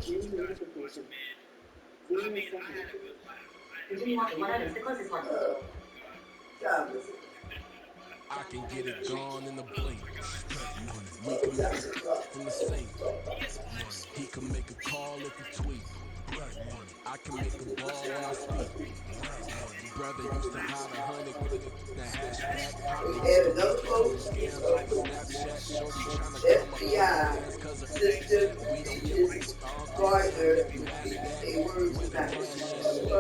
I can get it gone in a blink. We can make it from the sink. He can make a call if he tweet. I can make a ball when I speak. Brother used to hide 100 the hashtag poppin' used to be pulling scams off of Snapchat. Shorty tryna come up on the bands cause of that. We don't give a uncle son if you mad at that. With a cash in the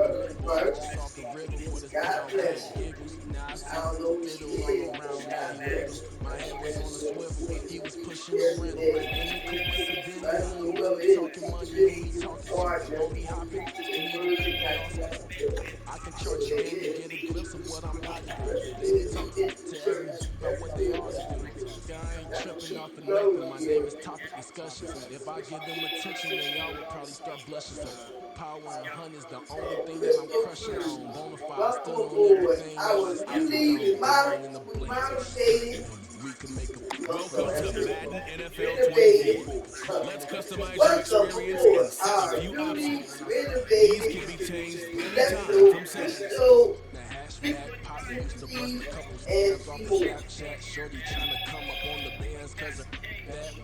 middle. Slide just off the riddle with his pound cake giggles. Now I see fiddle all around that he wiggle. My head was on a swivel. He was pushing the rental. Ain't it coincidentally when we talking money, who he talking to? Don't be hopping me to be awesome. I can chart your game and get a glimpse of what I'm about to do. They be talking to every about what they ought to do. Yeah, I ain't tripping off of nothing. My name is topic discussions. If I give them attention, then y'all would probably start blushing. So power and hunt is the only thing that I'm crushing on. Bonafide stood on everything y'all is stepping on. Gone in the blink. We can make a Welcome to Madden NFL 24. Let's customize your experience and set a few options. These can be changed anytime from settings. the hashtag Poppy used to bust a couple scams off of Snapchat. Shorty tryna come up on the bands cause of that.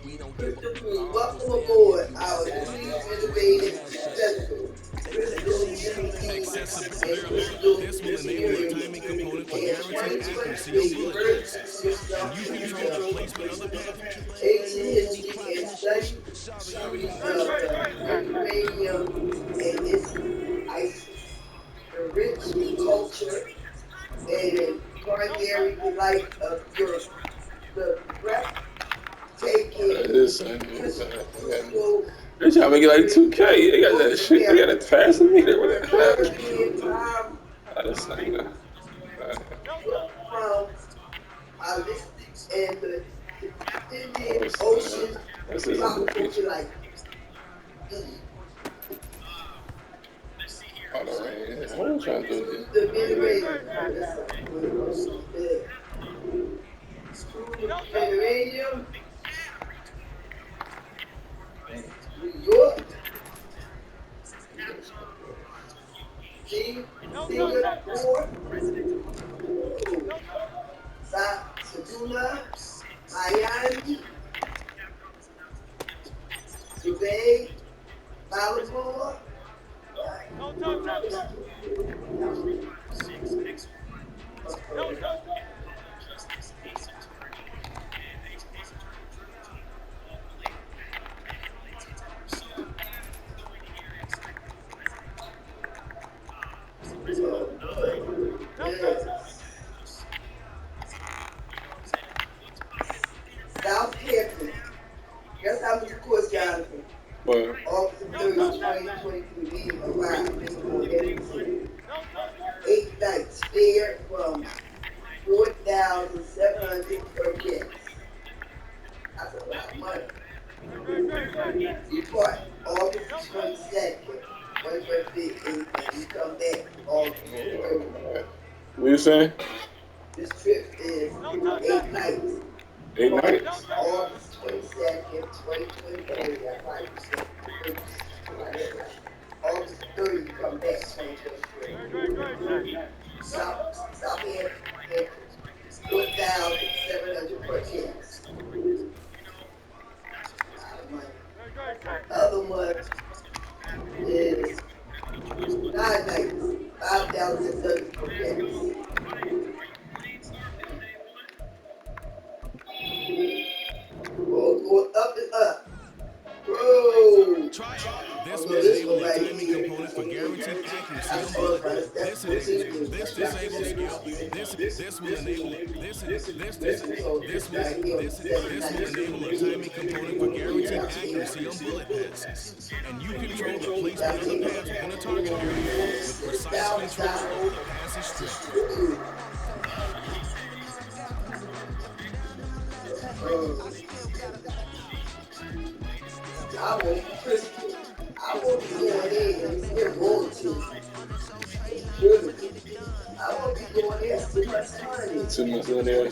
We don't give a Uncle Sam if you mad at that. With the cash up. Take that Accessibility. This will enable a timing component for guaranteed accuracy on bullet passes. And you control the placement of the pass. They're trying to make it like 2K. They got that shit. They got a faster meter. What the heck? Oh, this thing. This is a feature. Hold on, man. What am I trying to do What you saying? 8 nights. This will enable a timing component for guaranteed accuracy on bullet. This disables skill. This will enable a timing component for guaranteed accuracy on bullet passes. And you control the placement of the pads within a target area with precise control of the passing strip. Too much in there.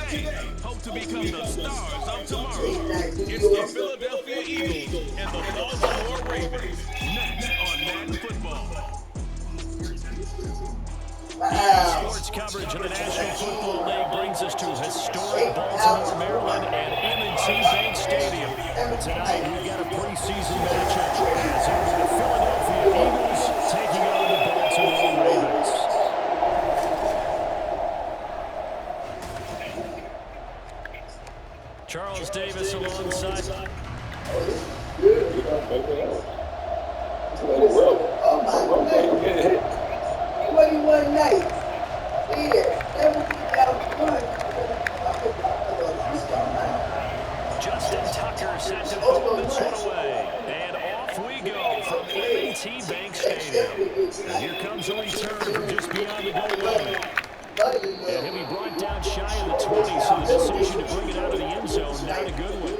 hope to become the stars of tomorrow. It's the Philadelphia Eagles and the Baltimore Ravens. Next on Madden Football. Sports coverage of the National Football League brings us to historic Baltimore, Maryland, and M&T Bank Stadium. Tonight, we've got a preseason matchup as it's the Philadelphia Eagles taking on the Baltimore Ravens. Charles Davis alongside. Justin Tucker set to pull this one away. And off we go from M&T Bank Stadium. And here comes a return from just beyond the goal line. And he'll be brought down shy of the 20, so the decision to bring it out of the end zone, not a good one.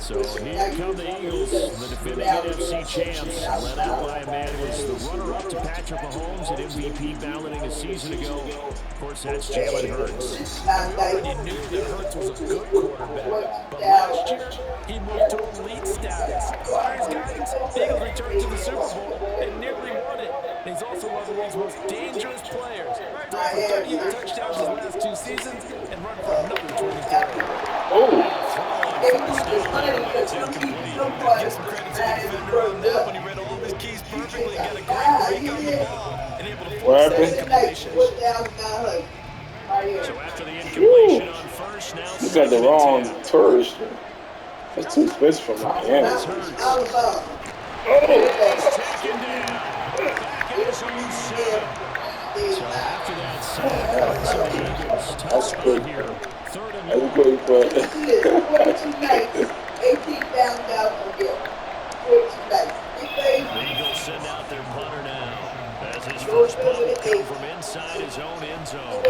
So here come the Eagles, the defending NFC champs, led out by a man who was the runner-up to Patrick Mahomes at MVP balloting a season ago. Of course, that's Jalen Hurts. We already knew that Hurts was a good quarterback, but last year, he moved to elite status. Under his guidance, Eagles returned to the Super Bowl and nearly won it. And he's also one of the league's most dangerous players. Thrown for 38 touchdowns his last 2 seasons and run for another 23. Give some credit to the defender on that when he read all of his keys perfectly, got a great break on the ball, and able to force that incompletion. So after the incompletion on first, now You got the wrong tourist. That's too expensive for Miami. taken down. Back in his own 7. So after that sack, the Eagles That's touch quick. here. Third and That's long. quick, but The Eagles send out their punter now. As his first punt will come from inside his own end zone.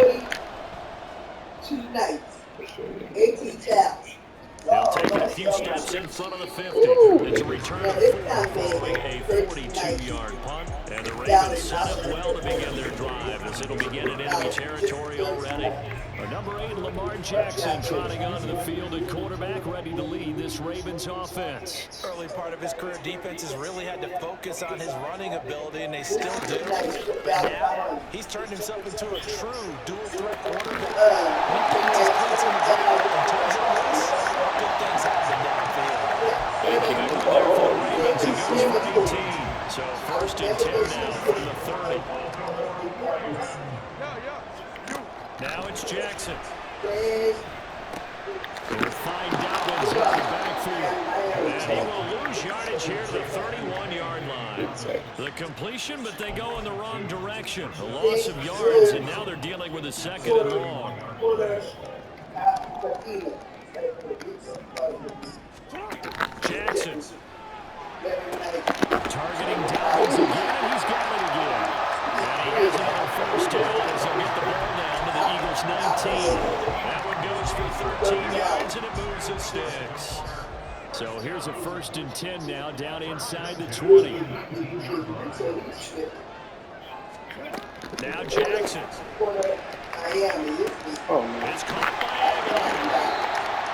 They'll take it a few steps in front of the 50. It's a return of 4 following a 42-yard punt. And the Ravens set up well to begin their drive as it'll begin in enemy territory already. Number 8, Lamar Jackson, trotting onto the field at quarterback, ready to lead this Ravens offense. Early part of his career, defenses really had to focus on his running ability, and they still do. But now, he's turned himself into a true dual-threat quarterback. When he puts his cleats in the ground and turns it loose, good things happen downfield. Ravens, he goes for 18. So first and 10 now from the 30. Now it's Jackson. He'll find Dobbins in the backfield. And he will lose yardage here to the 31-yard line. The completion, but they go in the wrong direction. A loss of yards, and now they're dealing with a second and long. Jackson. Targeting Dobbins again. He's got it again. And he has another first down as he'll get the ball down to the Eagles' 19. That one goes for 13 yards, and it moves the sticks. So here's a first and 10 now, down inside the 20. Now Jackson. It's caught by Aguilar.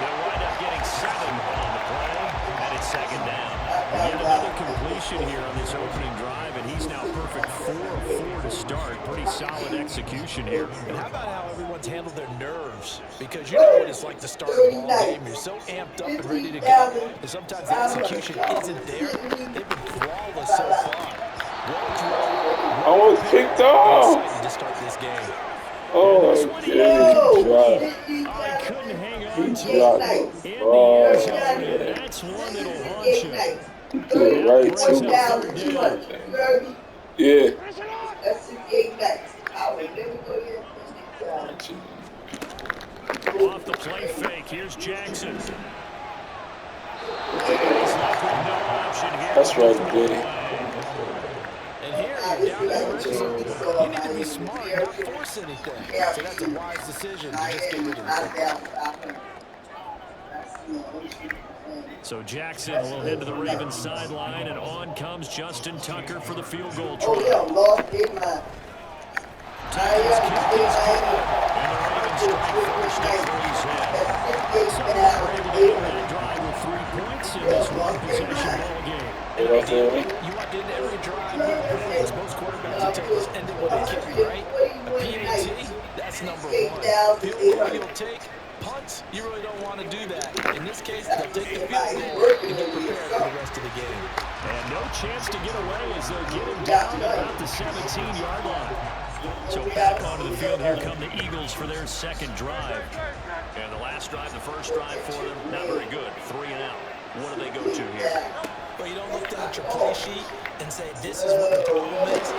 They'll wind up getting 7 on the play, and it's second down. Yet another completion here on this opening drive, and he's now perfect 4 of 4 to start. Pretty solid execution here. And how about how everyone's handled their nerves? Because you know what it's like to start a ball game. You're so amped up and ready to go. And sometimes the execution isn't there. They've been flawless so far. I was kicked off. Excited to start this game. Oh, This my one God. he I couldn't hang on to it. In the end zone, and that's one that'll haunt you. Right to yeah. Off the play fake, here's Jackson. And he's left with no option here. That's right, Daddy. And here, you're down in the red zone. You need to be smart, not force anything. So that's a wise decision to just get rid of it. So Jackson will head to the Ravens sideline, and on comes Justin Tucker for the field goal try. Tucker's kick is good, and the Ravens strike first after he's hit. So they're able to end that drive with 3 points in this one-possession ball game. And ideally, you want to end every drive with points. Most quarterbacks will tell us end it when they can, right? A PAT, that's number one. Field goal you'll take. Punts, you really don't want to do that. In this case, they'll take the field goal and get prepared for the rest of the game. And no chance to get away as they'll get him down about the 17-yard line. So back onto the field, here come the Eagles for their second drive. And the last drive, the first drive for them, not very good. 3 and out. What do they go to here? But you don't look down at your play sheet and say, this is what the problem is.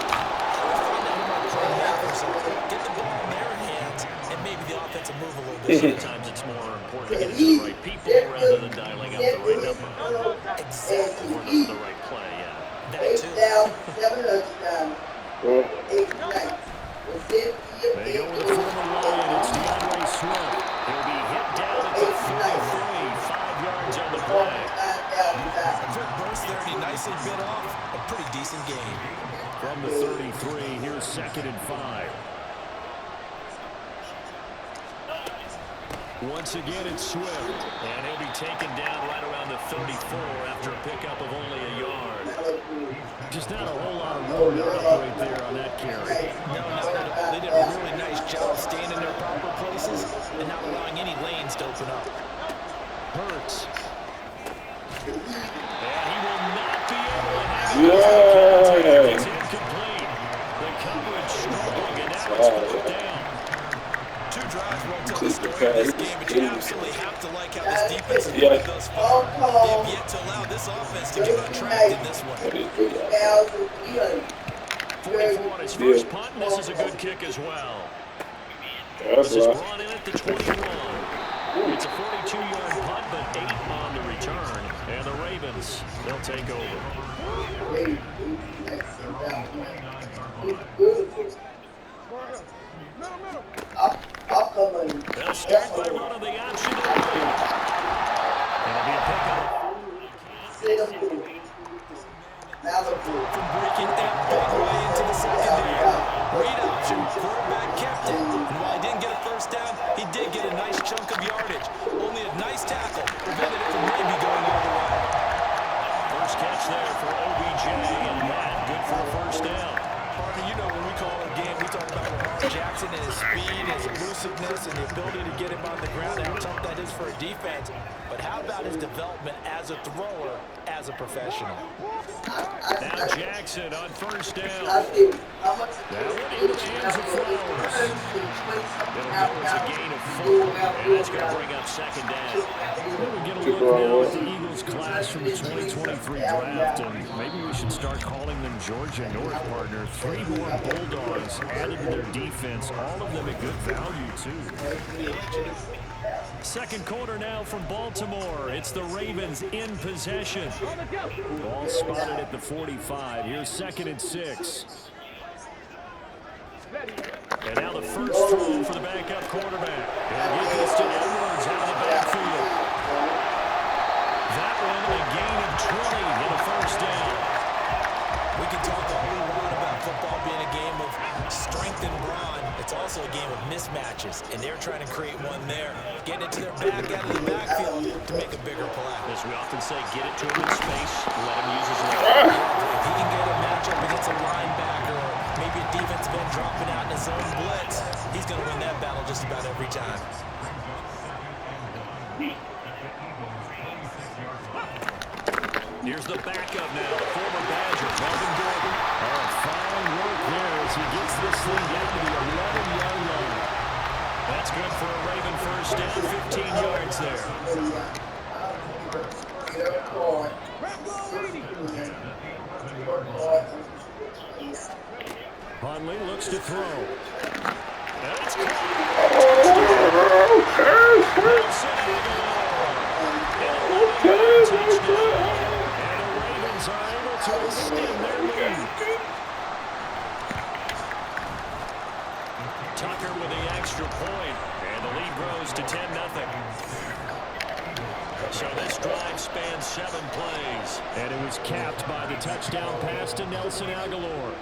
Get the ball in their hands, and maybe the offense will move a little bit. Sometimes it's more important to get it to the right people rather than dialing up the right number. Exactly. Or the right play, yeah. That too. They go with the former Lion. It's DeAndre Swift. He'll be hit down at the 33, 5 yards on the play. A quick burst there, and he nicely bit off a pretty decent game. From the 33, here's 2nd and 5. Once again, it's Swift. And he'll be taken down right around the 34 after a pickup of only a yard. Just not a whole lot of room to operate there on that carry. No, they did a really nice job staying in their proper places and not allowing any lanes to open up. Hurts. And he will not be able to hang it. It's incomplete. The coverage strong, and now it's fourth down. 2 drives won't tell the story of this game, but you absolutely have to like how this defense is playing thus far. They've yet to allow this offense to get on track in this one. 44 on his first punt, and this is a good kick as well. This is brought in at the 21. It's a 42-yard punt, but 8 on the return. And the Ravens, they'll take over. They'll start by running the option. It'll be a pickup. From breaking that big way into the secondary. Read option, quarterback kept it. And while he didn't get a first down, he did get a nice chunk of yardage. Only a nice tackle prevented it from maybe going all the way. First catch there for OBJ, and that good for a first down. Partner, you know when we call a game, we talk about Lamar Jackson and his speed, his elusiveness, and the ability to get him on the ground, how tough that is for a defense. But how about his development as a thrower, as a professional? Now Jackson on first down. Now into the hands of Flowers. They'll go as a gain of 4, and that's going to bring up 2nd down. We'll get a look now at the Eagles class from the 2023 draft, and maybe we should start calling them Georgia North, partner. 3 more Bulldogs added to their defense, all of them at good value, too. Second quarter now from Baltimore. It's the Ravens in possession. Ball spotted at the 45. Here's 2nd and 6. And now the first throw for the backup quarterback. And get this to Edwards out of the backfield. That one a gain of 20 and a first down. We can talk all we want about football being a game of strength and brawn. It's also a game of mismatches, and they're trying to create one there. Getting it to their back out of the backfield to make a bigger play. As we often say, get it to him in space, let him use his leg. If he can get a matchup against a linebacker or maybe a defensive end dropping out in his own blitz, he's going to win that battle just about every time. Here's the backup now, the former Badger, Melvin Gordon. Oh, fine work there as he gets this thing down to the 11-yard line. That's good for a Raven first down, 15 yards there. Hundley looks to throw. And it's caught. To extend their lead. Tucker with the extra point, and the lead grows to 10-0. So this drive spans 7 plays, and it was capped by the touchdown pass to Nelson Aguilar.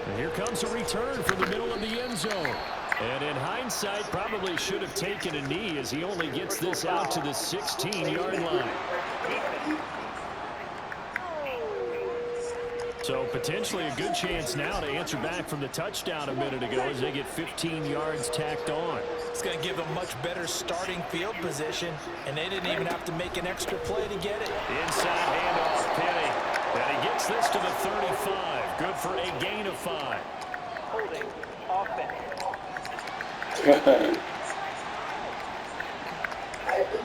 And here comes a return from the middle of the end zone. And in hindsight, probably should have taken a knee as he only gets this out to the 16-yard line. So potentially a good chance now to answer back from the touchdown a minute ago as they get 15 yards tacked on. It's going to give them much better starting field position, and they didn't even have to make an extra play to get it. Inside handoff, Penny. And he gets this to the 35. Good for a gain of 5. Holding offense.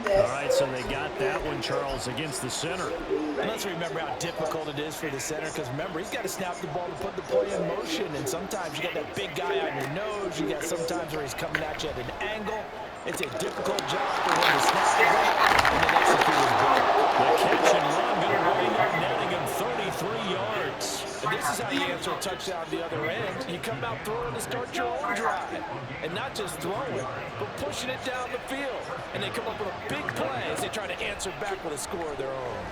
All right, so they got that one, Charles, against the center. And let's remember how difficult it is for the center, because remember, he's got to snap the ball to put the play in motion, and sometimes you got that big guy on your nose. You got sometimes where he's coming at you at an angle. It's a difficult job for him to snap the ball and then execute his ball. The catch and run going to wind up netting him 33 yards. And this is how you answer a touchdown the other end. You come out throwing to start your own drive. And not just throwing, but pushing it down the field. And they come up with a big play as they try to answer back with a score of their own.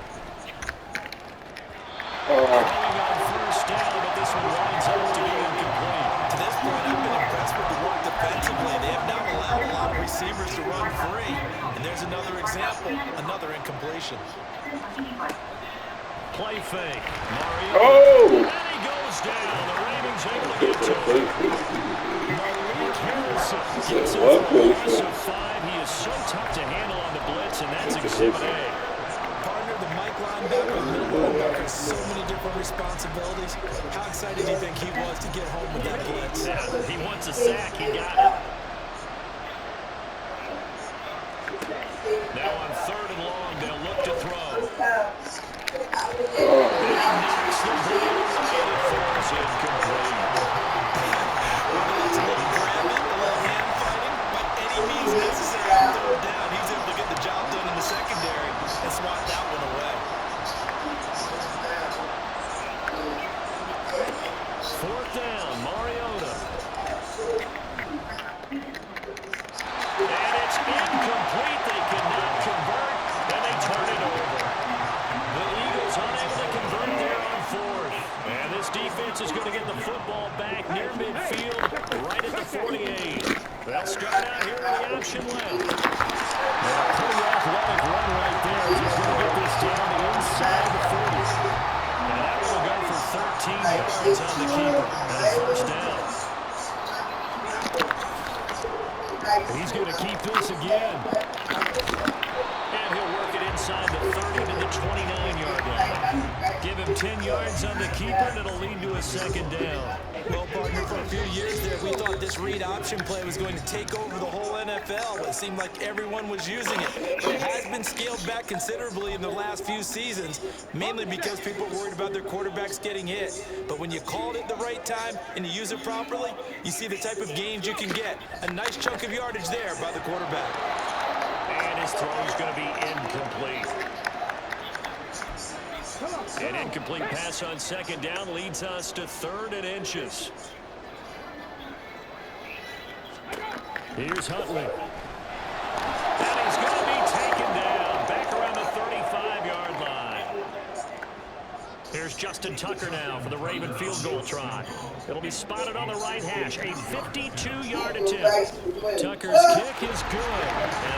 Going on first down, but this one winds up to be incomplete. To this point, I've been impressed with the work defensively. They have not allowed a lot of receivers to run free. And there's another example, another incompletion. Play fake. Mario. Oh! And he goes down. The Ravens able to get to him. Malik Harrison gets him for a loss of 5. He is so tough to handle on the blitz, and that's Exhibit A. Partner, the Mike linebacker, the middle linebacker, so many different responsibilities. How excited do you think he was to get home with that blitz? Yeah, he wants a sack. He got it. Now on 3rd and long, they'll look to throw. He knocks the ball away. It falls incomplete. It's a little grabbing, a little hand fighting, by any means necessary on 3rd down. He's able to get the job done in the secondary and swat that one away. 4th down, Mariota. And it's incomplete. They could not convert, and they turn it over. The Eagles unable to convert there on 4th. And this defense is going to get the football back near midfield, right at the 48. They'll start out here in the option left. And a pretty athletic run right there as he's going to get this down inside the 40. And that will go for 13 yards on the keeper. And a first down. And he's going to keep this again. And he'll work it inside the 30 to the 29-yard line. Give him 10 yards on the keeper, and it'll lead to a 2nd down. Well, partner, for a few years there, we thought this read option play was going to take over the whole NFL. It seemed like everyone was using it. It has been scaled back considerably in the last few seasons, mainly because people are worried about their quarterbacks getting hit. But when you call it at the right time and you use it properly, you see the type of gains you can get. A nice chunk of yardage there by the quarterback. And his throw is going to be incomplete. An incomplete pass on 2nd down leads us to 3rd and inches. Here's Huntley. And he's going to be taken down back around the 35-yard line. Here's Justin Tucker now for the Raven field goal try. It'll be spotted on the right hash. A 52-yard attempt. Tucker's kick is good.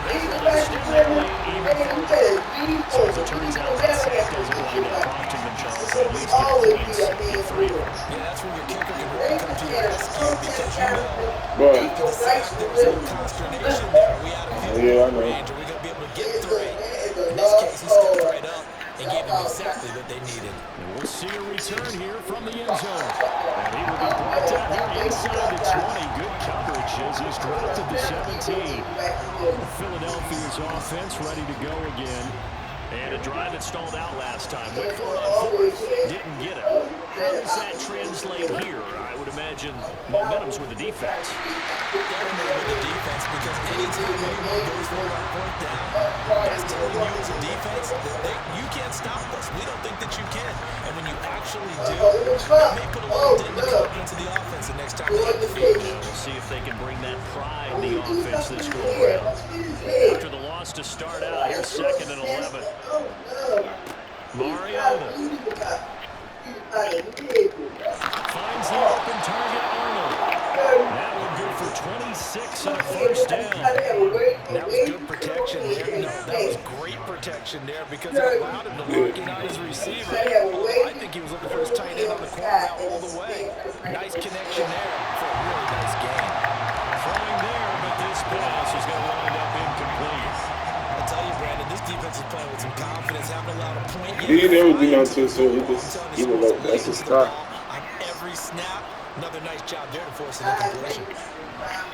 And that will extend their lead even further. So as it turns out, that sack doesn't wind up costing them, Charles. At least it points in 3 of them. Yeah, that's when your kicker can really come to your rescue because you know But, after the sack, there was some consternation there. We had a few yeah, I know. range. Are we going to be able to get 3? In this case, he stepped right up and gave them exactly what they needed. And we'll see a return here from the end zone. And he will be brought down here inside the 20. Good coverage as he's dropped to the 17. Philadelphia's offense ready to go again. And a drive that stalled out last time. Went for it on 4th. Didn't get it. How does that translate here? I would imagine momentum's with the defense. Definitely with the defense, because anytime anyone goes for it on 4th down, that's telling you as a defense that you can't stop us. We don't think that you can. And when you actually do, it may put a little dent in the confidence of the offense the next time they hit the field. We'll see if they can bring that pride in the offense this go around. After the loss to start out, here's 2nd and 11. Mariota. Finds the open target, Arnold. That will go for 26 and a first down. That was good protection there. No, that was great protection there because it allowed him to lock in on his receiver. Although I think he was looking for his tight end on the corner route all the way. Nice connection there for a really nice game. Throwing there, but this pass is going to wind up incomplete. I tell you, Brandon, this defense is playing with some confidence, haven't allowed a point yet. He never do nothing to it, so he just, like, that's his style. On every snap, another nice job there to force an incompletion.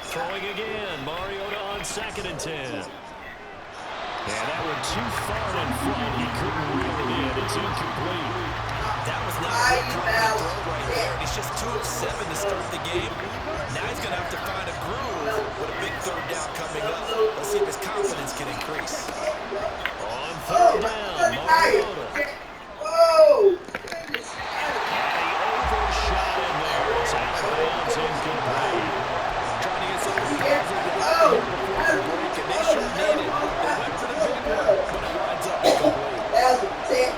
Throwing again, Mariota on 2nd and 10. Yeah, that one too far in front. He couldn't reel it in. It's incomplete. That was not a good confident throw right there. And it's just 2 of 7 to start the game. Now he's going to have to find a groove with a big 3rd down coming up. Let's see if his confidence can increase. On 3rd down, Mariota. And he overshot him there. It's out of bounds, incomplete. Trying to get something positive before the break, and they sure need it. They went for the big one, but it winds up incomplete.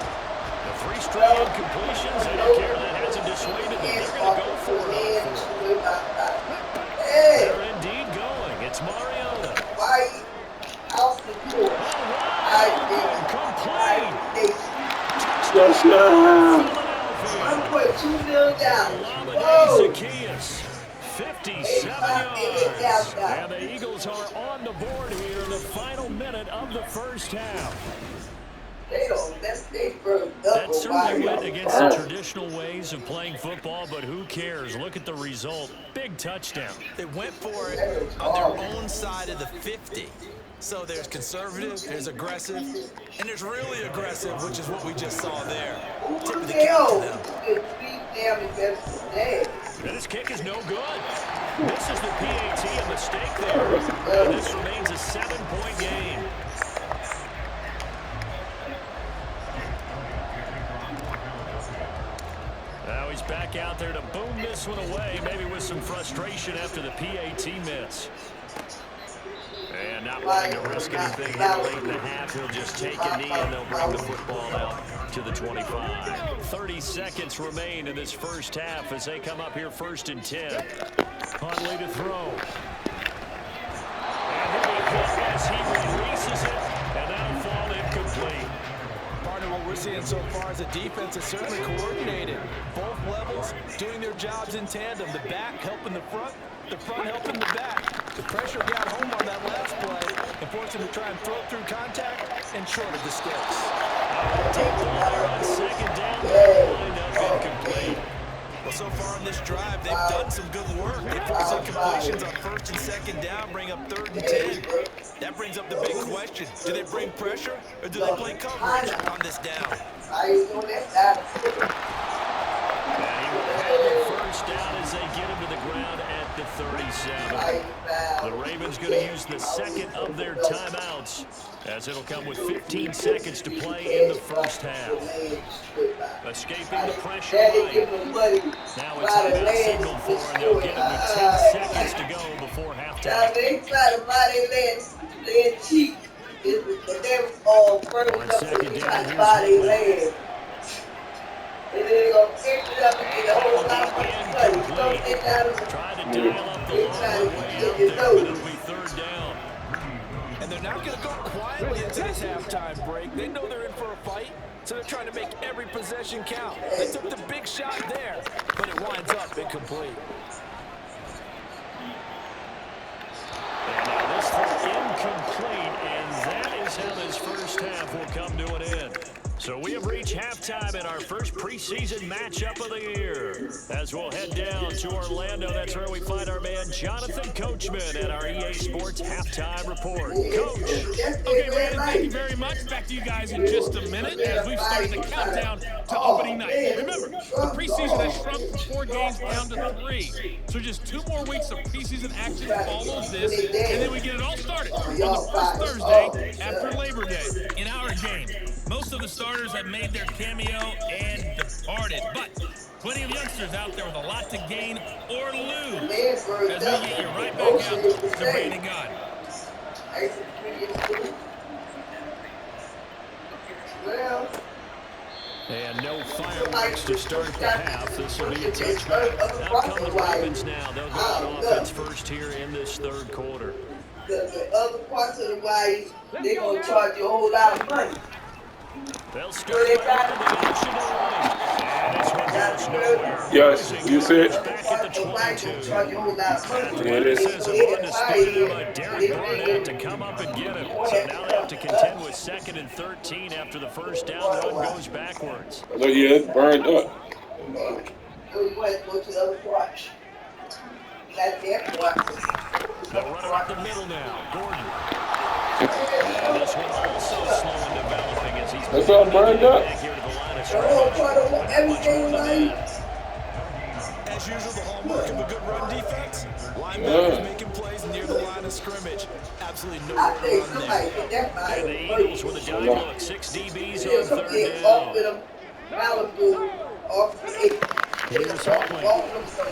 The 3 straight incompletions, I don't care. That hasn't dissuaded them. They're going to go for it on 4th. They're indeed going. It's Mariota. Complete. Touchdown. Zacchaeus, 57 yards. And the Eagles are on the board here in the final minute of the first half. That certainly went against the traditional ways of playing football, but who cares? Look at the result. Big touchdown. They went for it on their own side of the 50. So there's conservative, there's aggressive, and there's really aggressive, which is what we just saw there. Tip of the cap to them. And this kick is no good. This is the PAT, a mistake there. And this remains a 7-point game. Now he's back out there to boom this one away, maybe with some frustration after the PAT miss. And not wanting to risk anything here late in the half, he'll just take a knee and they'll bring the football out to the 25. 30 seconds remain in this first half as they come up here 1st and 10. Huntley to throw. And he'll be hit as he releases it, and that'll fall incomplete. Partner, what we're seeing so far is the defense is certainly coordinated. Both levels doing their jobs in tandem. The back helping the front helping the back. The pressure got home on that last play and forced him to try and throw through contact and short of the sticks. Deep ball there on 2nd down. Wind up incomplete. Well, so far on this drive, they've done some good work. They forced incompletions on 1st and 2nd down, bring up 3rd and 10. That brings up the big question. Do they bring pressure or do they play coverage on this down? And he will have the 1st down as they get him to the ground at the 37. The Ravens going to use the 2nd of their timeouts as it'll come with 15 seconds to play in the first half. Escaping the pressure line. Now a timeout signal for him. They'll get him with 10 seconds to go before halftime. On 2nd down, here's trying to dial up the long way out there, but it'll be 3rd down. And they're not going to go quietly into this halftime break. They know they're in for a fight, so they're trying to make every possession count. They took the big shot there, but it winds up incomplete. And now this throw incomplete, and that is how this first half will come to an end. So we have reached halftime in our first preseason matchup of the year. As we'll head down to Orlando, that's where we find our man Jonathan Coachman at our EA Sports Halftime Report. Coach. Okay, Brandon, thank you very much. Back to you guys in just a minute as we've started the countdown to opening night. Remember, the preseason has shrunk from 4 games down to 3. So just 2 more weeks of preseason action follows this, and then we get it all started on the first Thursday after Labor Day. In our game, most of the starters have made their cameo and departed, but plenty of youngsters out there with a lot to gain or lose as we get you right back out to Brandon God. And no fireworks to start the half. This will be a touchback. Out come the Ravens now. They'll go on offense first here in this third quarter. The other parts of the way, they're going to charge you a whole lot of money. They'll start by running the option to running. And this one goes nowhere. Yes, you see it? Back at the 22. Yeah, it is. Says on display there by Derek Barnett to come up and get him. So now they have to contend with 2nd and 13 after the first down run goes backwards. Oh, yeah, it's burned up. They'll run it up the middle now. Gordon. And this one also slow in developing as he's That's all burned up. back here to the line of scrimmage. As usual, the hallmark of a good run defense. Linebackers making plays near the line of scrimmage. Absolutely nowhere to run there. And the Eagles with a dime look. 6 DBs on 3rd down. Here's Hartman. There's a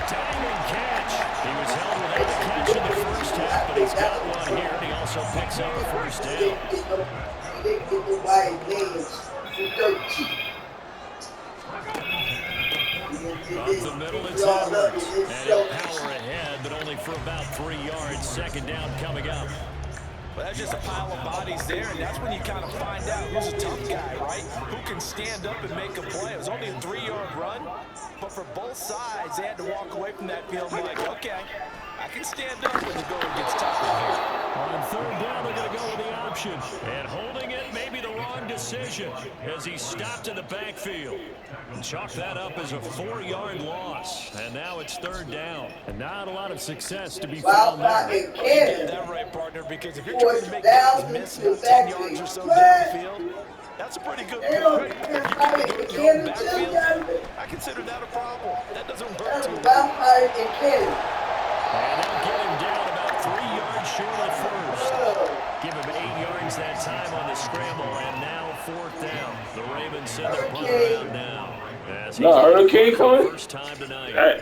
diving catch. He was held without a catch in the first half, but he's got one here, and he also picks up a first down. Up the middle, it's Edwards. And he'll power ahead, but only for about 3 yards. 2nd down coming up. Well, that's just a pile of bodies there, and that's when you kind of find out who's a tough guy, right? Who can stand up and make a play. It was only a 3-yard run, but for both sides, they had to walk away from that field like, okay, I can stand up when the going gets tough in here. On 3rd down, they're going to go with the option. And holding it may be the wrong decision as he stopped in the backfield. Chalk that up as a 4-yard loss. And now it's 3rd down. And not a lot of success to be found there. You get that right, partner, because if you're trying to make guys miss 10 yards or so downfield, that's a pretty good play. If you can do it in your own backfield, I consider that a problem. That doesn't work too well. And they'll get him down about 3 yards short of first. Give him 8 yards that time on the scramble, and now 4th down. The Ravens send their punt around now. Hurricane coming? First time tonight. Hey.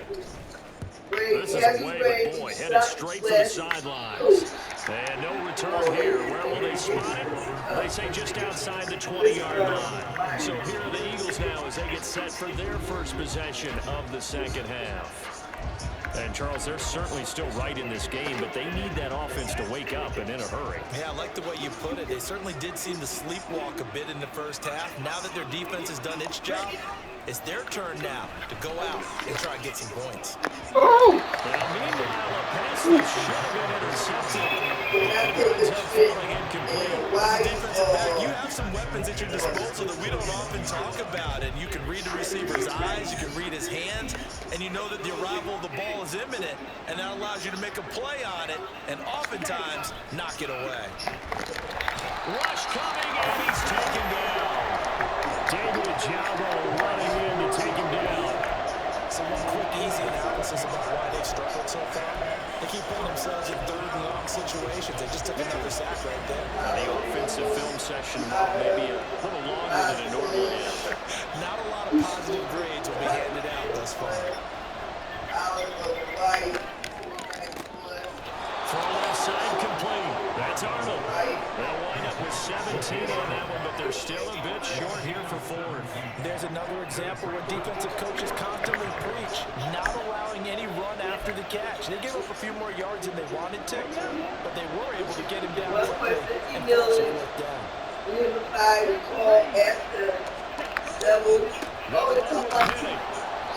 This is a way, but boy, headed straight for the sidelines. And no return here. Where will they spot it? They say just outside the 20-yard line. So here are the Eagles now as they get set for their first possession of the 2nd half. And, Charles, they're certainly still right in this game, but they need that offense to wake up and in a hurry. Yeah, I like the way you put it. They certainly did seem to sleepwalk a bit in the first half. Now that their defense has done its job, it's their turn now to go out and try and get some points. Oh! Now, meanwhile, a pass that should have been intercepted. Ends up falling incomplete. As a defensive back, you have some weapons at your disposal that we don't often talk about. And you can read the receiver's eyes, you can read his hands, and you know that the arrival of the ball is imminent, and that allows you to make a play on it and oftentimes knock it away. Rush coming, and he's taken down. David Jabo running in to take him down. So one quick, easy analysis about why they've struggled so far. They keep putting themselves in 3rd and long situations. They just took another sack right there. The offensive film session maybe a little longer than it normally is. Not a lot of positive grades will be handed out thus far. Throw left side complete. That's Arnold. They'll wind up with 17 on that one, but they're still a bit short here for 4th. There's another example where defensive coaches constantly preach, not allowing any run after the catch. They gave up a few more yards than they wanted to, but they were able to get him down quickly and force it down.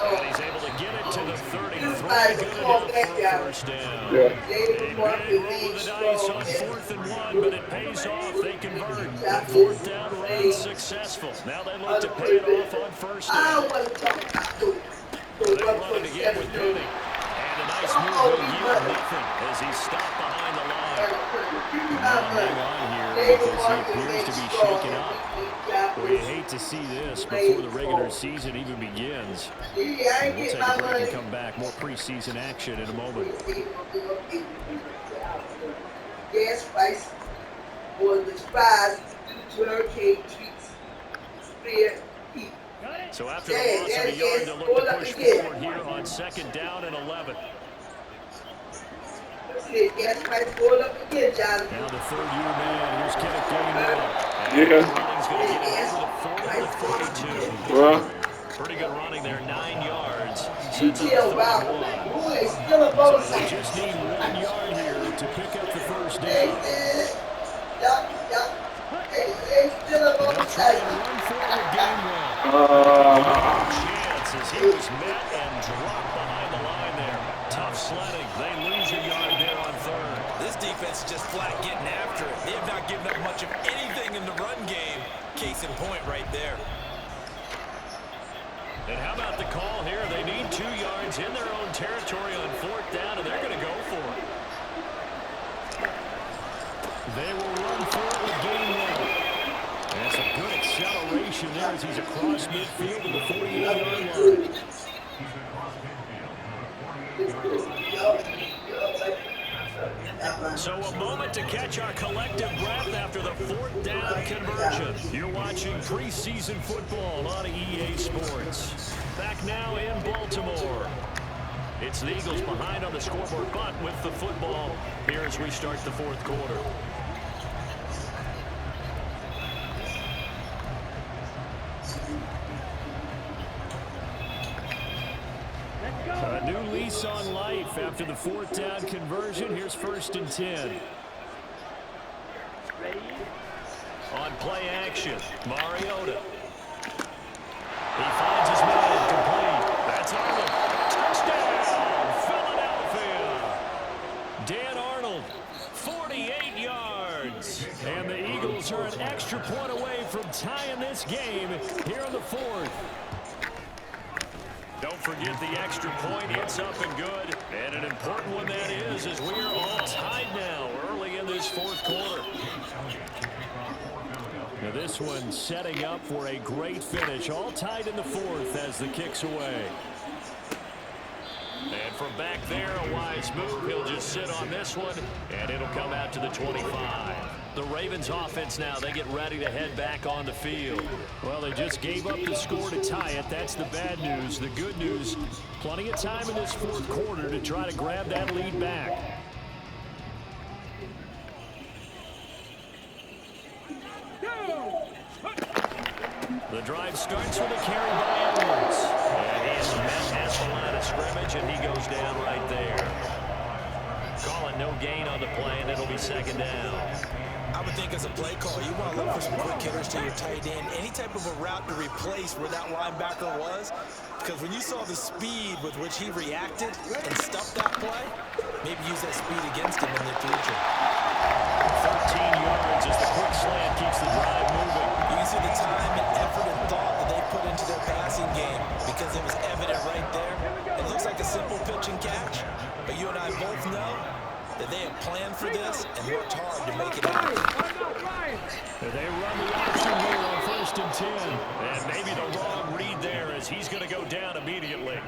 And he's able to get it to the 33. Good enough for a first down. Yeah. A big roll of the dice on 4th and 1, but it pays off. They convert. 4th down run successful. Now they look to pay it off on 1st down. They run it again with Penny. And a nice move will yield nothing as he's stopped behind the line. Hang on here because he appears to be shaken up. We hate to see this before the regular season even begins. We'll take a break and come back. More preseason action in a moment. Gas price was despised due to hurricane treats. Spare heat. So after the loss of a yard, they'll look to push forward here on 2nd down and 11. Gas price going up again, John. Now the 3rd-year man. Here's Kenneth Gainwell. Yeah. Running's going to get it over the 40 to the 42. Well, Pretty good running there, 9 yards. You Sets up tell 3rd and Robert, 1. who is still a So both they sides. just need 1 yard here to pick up the first Hey, down. hey, still a And they'll both try sides. and run for it with Gainwell. No chance as he was met and dropped behind the line there. Tough sledding. They lose a yard there on 3rd. This defense is just flat getting after it. They have not given up much of anything in the run game. Case in point right there. And how about the call here? They need 2 yards in their own territory on 4th down, and they're going to go for it. They will run for it with Gainwell. And some good acceleration there as he's across midfield to the 48-yard line. So a moment to catch our collective breath after the 4th down conversion. You're watching preseason football on EA Sports. Back now in Baltimore. It's the Eagles behind on the scoreboard, but with the football here as we start the 4th quarter. A new lease on life after the 4th down conversion. Here's 1st and 10. On play action, Mariota. He finds his man complete. That's Arnold. Touchdown, Philadelphia. Dan Arnold, 48 yards. And the Eagles are an extra point away from tying this game here in the 4th. Don't forget the extra point. It's up and good. And an important one that is, as we are all tied now early in this 4th quarter. Now this one setting up for a great finish. All tied in the 4th as the kick's away. And from back there, a wise move. He'll just sit on this one, and it'll come out to the 25. The Ravens offense now, they get ready to head back on the field. Well, they just gave up the score to tie it. That's the bad news. The good news, plenty of time in this 4th quarter to try to grab that lead back. The drive starts with a carry by Edwards. And he is met at the line of scrimmage, and he goes down right there. Calling no gain on the play, and it'll be 2nd down. I would think as a play call, you want to look for some quick hitters to your tight end. Any type of a route to replace where that linebacker was. Because when you saw the speed with which he reacted and stuffed that play, maybe use that speed against him in the future. 13 yards as the quick slant keeps the drive moving. You can see the time and effort and thought that they put into their passing game because it was evident right there. It looks like a simple pitch and catch, but you and I both know that they have planned for this and worked hard to make it happen. They run the option here on 1st and 10. And maybe the wrong read there as he's going to go down immediately.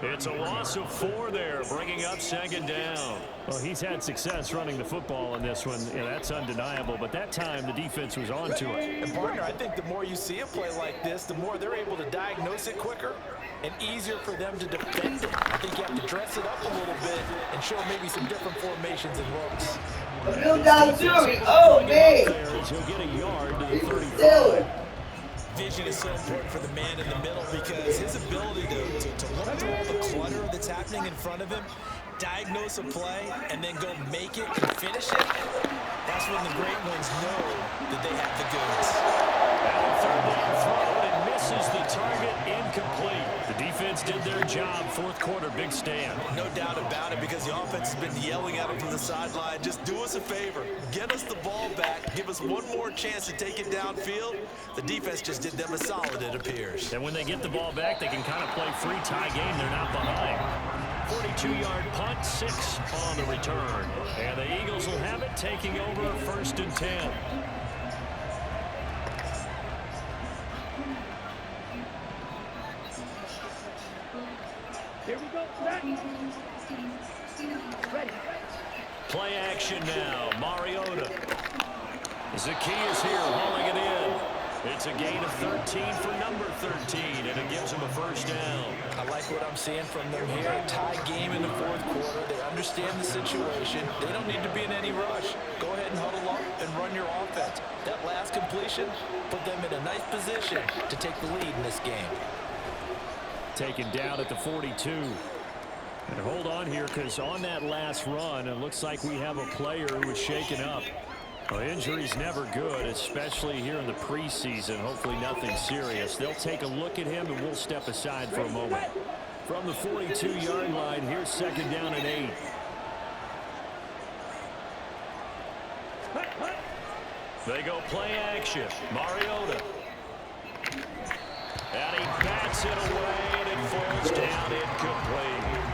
It's a loss of 4 there, bringing up 2nd down. Well, he's had success running the football in this one. Yeah, that's undeniable. But that time, the defense was on to it. And, partner, I think the more you see a play like this, the more they're able to diagnose it quicker and easier for them to defend it. I think you have to dress it up a little bit and show maybe some different formations and looks. Oh, man. He'll get a yard to the 35. Vision is so important for the man in the middle because his ability to look through all the clutter that's happening in front of him, diagnose a play, and then go make it and finish it, that's when the great ones know that they have the goods. And 3rd down throw, and misses the target, incomplete. The defense did their job, 4th quarter, big stand. No doubt about it because the offense has been yelling at him from the sideline, just do us a favor, get us the ball back, give us one more chance to take it downfield. The defense just did them a solid, it appears. And when they get the ball back, they can kind of play free tie game. They're not behind. 42-yard punt, 6 on the return. And the Eagles will have it, taking over 1st and 10. Here we go. Ready. Play action now. Mariota. Zacchaeus here hauling it in. It's a gain of 13 for number 13, and it gives them a first down. I like what I'm seeing from them here. Tie game in the fourth quarter. They understand the situation. They don't need to be in any rush. Go ahead and huddle up and run your offense. That last completion put them in a nice position to take the lead in this game. Taken down at the 42. And hold on here, because on that last run, it looks like we have a player who was shaken up. Well, injury's never good, especially here in the preseason. Hopefully nothing serious. They'll take a look at him, and we'll step aside for a moment. From the 42-yard line, here's second down and 8. They go play action. Mariota. And he bats it away, and it falls down incomplete.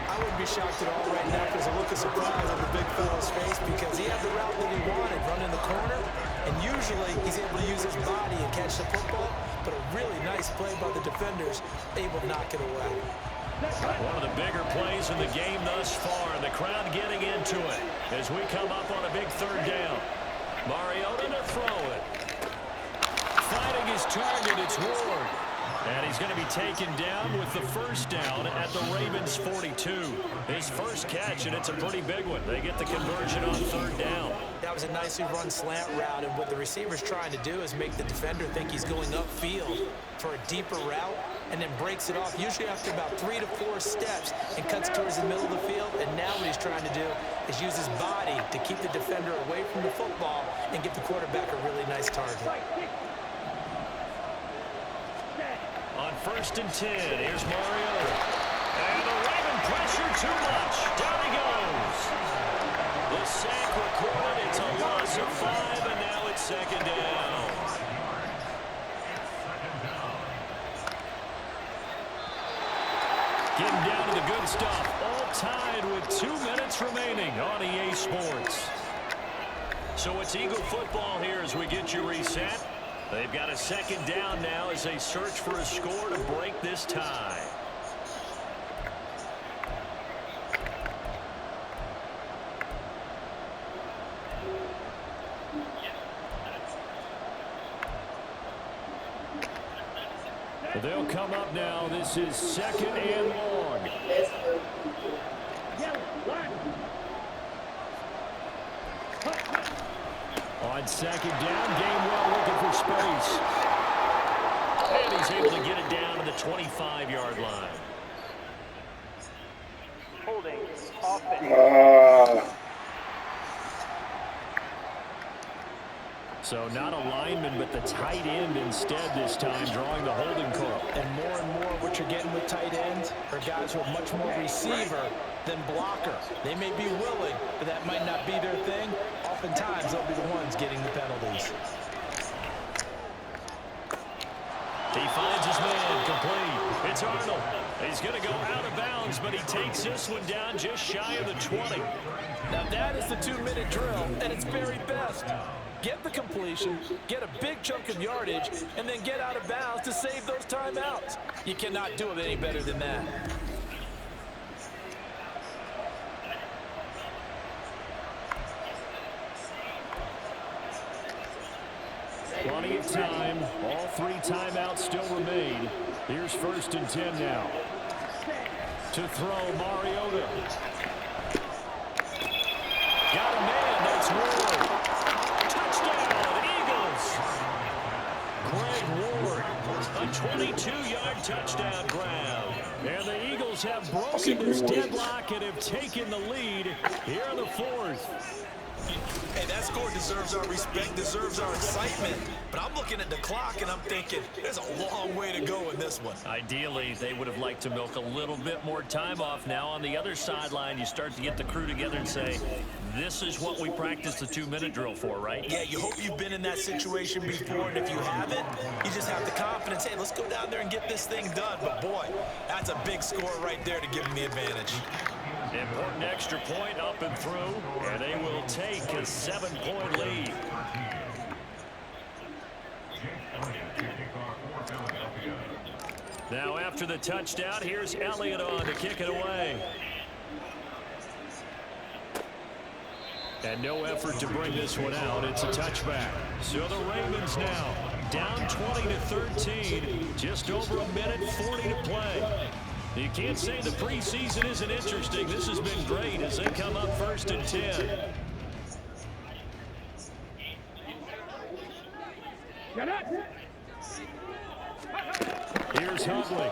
I wouldn't be shocked at all right now if there's a look of surprise on the big fellow's face because he had the route that he wanted, running the corner, and usually he's able to use his body and catch the football, but a really nice play by the defenders, able to knock it away. One of the bigger plays in the game thus far, and the crowd getting into it as we come up on a big third down. Mariota to throw it. Fighting his target, it's Ward. And he's going to be taken down with the first down at the Ravens' 42. His first catch, and it's a pretty big one. They get the conversion on third down. That was a nicely run slant route, and what the receiver's trying to do is make the defender think he's going upfield for a deeper route, and then breaks it off, usually after about 3 to 4 steps, and cuts towards the middle of the field. And now what he's trying to do is use his body to keep the defender away from the football and get the quarterback a really nice target. On first and 10, here's Mariota. And the Raven pressure too much. Down he goes. The sack recorded. It's a loss of 5, and now it's second down. Getting down to the good stuff. All tied with 2 minutes remaining on EA Sports. So it's Eagle football here as we get you reset. They've got a second down now as they search for a score to break this tie. They'll come up now. This is second and long. On second down, Gainwell looking for space. And he's able to get it down to the 25-yard line. Holding offense. So not a lineman, but the tight end instead this time, drawing the holding call. And more what you're getting with tight ends are guys who are much more receiver than blocker. They may be willing, but that might not be their thing. Oftentimes, they'll be the ones getting the penalties. He finds his man complete. It's Arnold. He's going to go out of bounds, but he takes this one down just shy of the 20. Now that is the 2-minute drill at its very best. Get the completion, get a big chunk of yardage, and then get out of bounds to save those timeouts. You cannot do it any better than that. Plenty of time. All 3 timeouts still remain. Here's first and 10 now. To throw, Mariota. Got a man. That's Ward. Touchdown, Eagles. Greg Ward, a 22-yard touchdown grab. And the Eagles have broken this deadlock and have taken the lead here in the fourth. Hey, that score deserves our respect, deserves our excitement. But I'm looking at the clock, and I'm thinking there's a long way to go in this one. Ideally, they would have liked to milk a little bit more time off. Now, on the other sideline, you start to get the crew together and say, this is what we practiced the 2-minute drill for, right? Yeah, you hope you've been in that situation before, and if you haven't, you just have the confidence, hey, let's go down there and get this thing done. But, boy, that's a big score right there to give them the advantage. Important extra point up and through, and they will take a 7-point lead. Now after the touchdown, here's Elliott on to kick it away. And no effort to bring this one out. It's a touchback. So the Ravens now down 20-13. Just over a minute 40 to play. You can't say the preseason isn't interesting. This has been great as they come up 1st and 10. Here's Huntley.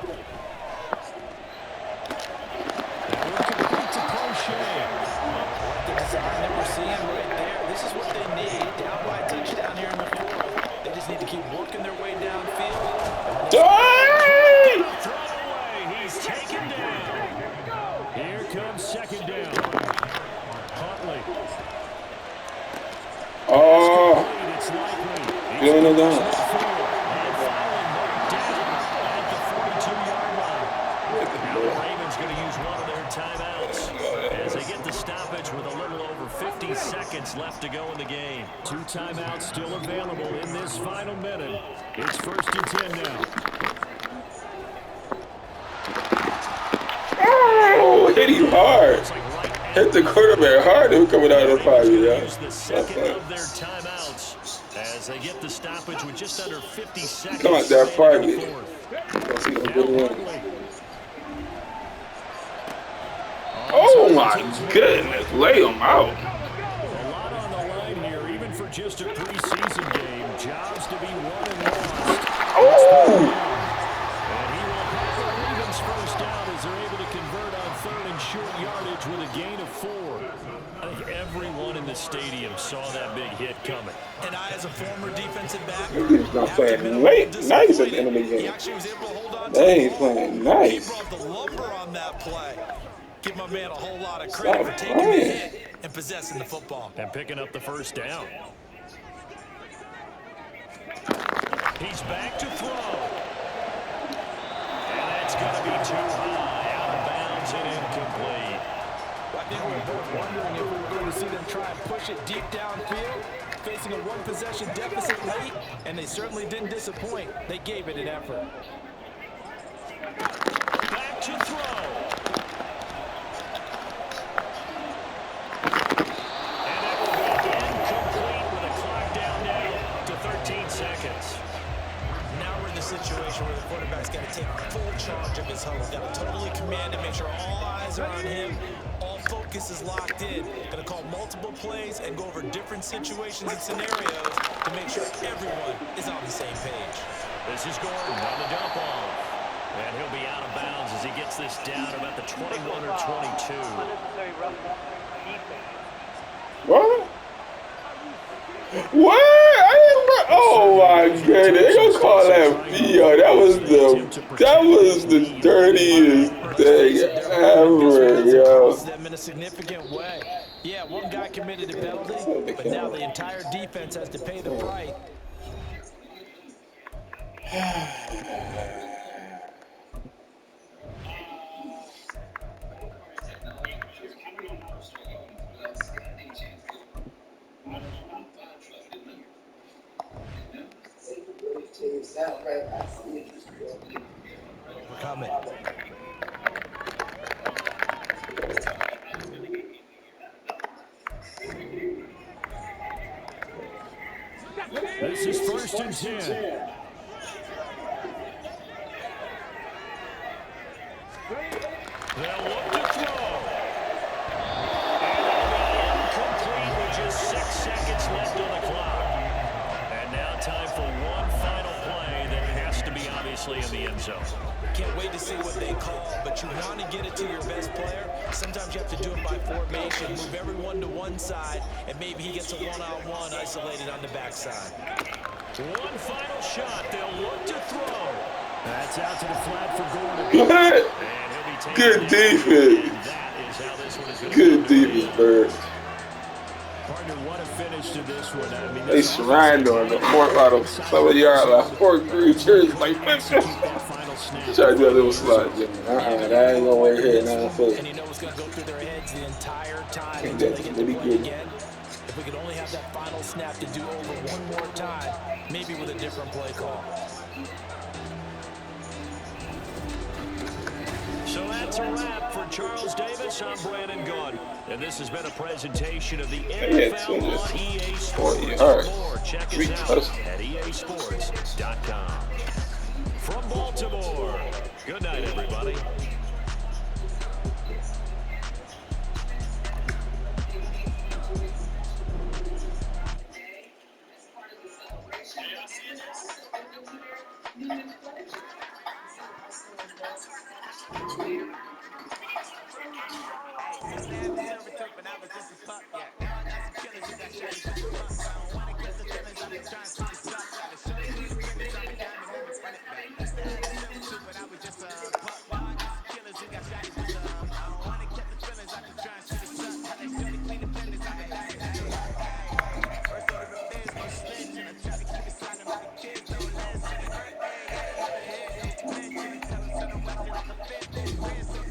The design that we're seeing right there, this is what they need. Down by a touchdown here in the 4th. They just need to keep working their way downfield. He's taken down. Here comes 2nd down. Huntley. Oh, feeling it down. Now the Ravens going to use one of their timeouts as they get the stoppage with a little over 50 seconds left to go in the game. 2 timeouts still available in this final minute. It's 1st and 10 now. Oh, hit him hard. Hit the quarterback hard. They were coming out of the pocket, yeah. Use the second of their timeouts as they get the stoppage with just under 50 seconds. Come out there, private. Let's see them good one. Oh my goodness, lay him out. A lot on the line here, even for just a preseason game. Jobs to be won and lost. Oh! And he will have the Ravens first down as they're able to convert on 3rd and short yardage with a gain of 4. I think everyone in the stadium saw that big hit coming. And I, as a former defensive back, He's not playing nice at the end of the game. he actually was able to hold on to They the ball. playing nice. He brought the lumber on that play. Give my man a whole lot of credit for taking the hit and possessing the football. And picking up the first down. He's back to throw. And that's going to be too high, out of bounds and incomplete. I think we were both wondering if we were going to see them try and push it deep downfield, facing a one-possession deficit late, and they certainly didn't disappoint. They gave it an effort. Back to throw. Situation where the quarterback's got to take full charge of his huddle. Got to totally command it, make sure all eyes are on him, all focus is locked in. Going to call multiple plays and go over different situations and scenarios to make sure everyone is on the same page. This is Gordon on the dump off. And he'll be out of bounds as he gets this down about the 21 or 22. What? What? Oh my goodness! They gonna call that video. That was the dirtiest thing ever, yo. Them in a significant way. Yeah, one guy committed a penalty, but now the entire defense has to pay the price. We're coming. This is 1st and 10. They'll look to throw. And that'll be incomplete with just 6 seconds left on the clock. And now time for one final play that has to be obviously in the end zone. Can't wait to see what they call, but you want to get it to your best player. Sometimes you have to do it by formation. Move everyone to one side, and maybe he gets a one-on-one isolated on the backside. One final shot. They'll look to throw. That's out to the flat for Gordon. What? Good defense. Good defense, Bird. Partner, what a finish to this one. I mean, they surrounded on the 4th out of 7 yard line. 4th creatures like this. Try to do a little slot. That ain't gonna work here in the NFL. And you know what's gonna go through their heads the entire time until they get to play again. If we could only have that final snap to do over one more time, maybe with a different play call. So that That's a wrap for Charles Davis. I'm Brandon Gaudin. And this has been a presentation of the He had NFL on EA 240 Sports. For yards, more, check 3 us out touchdowns. at easports.com. From Baltimore, good night, everybody. Hey, used to have the silver tooth, but I was just a pup, yeah. Now I got some killers who got shotties with the fuck. So I don't wanna catch the feelings, I be trying to see the suck. Got a shorty with the printers, I'm a diamond, let me run it back. Used to have the silver tooth, but I was just a pup. Now I got some killers who got shotties with the I don't wanna catch the feelings, I be trying to see the suck. Got that shorty clean the pendants, I'm a diamond, hey. First order of business, snitch, and I try to keep it silent, but the kids don't listen. Her birthday, got another hit, no mention. And tell her son I'm waxy like a fit bitch, ransom.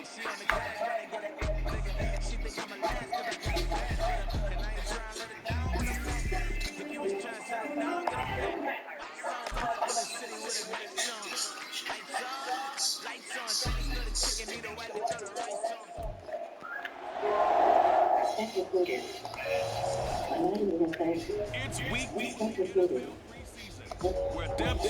She on the glass trying to get it bigger. She think I'm a last cause I got a bad with her. And I ain't trying to let her down when I'm up. If you was trying to settle down, get a fit. Lights on, pull up in the city with a nice on. Lights on, lights on. Shorty started kicking, need a wife to throw the rice on. It's week 1 NFL preseason, where depth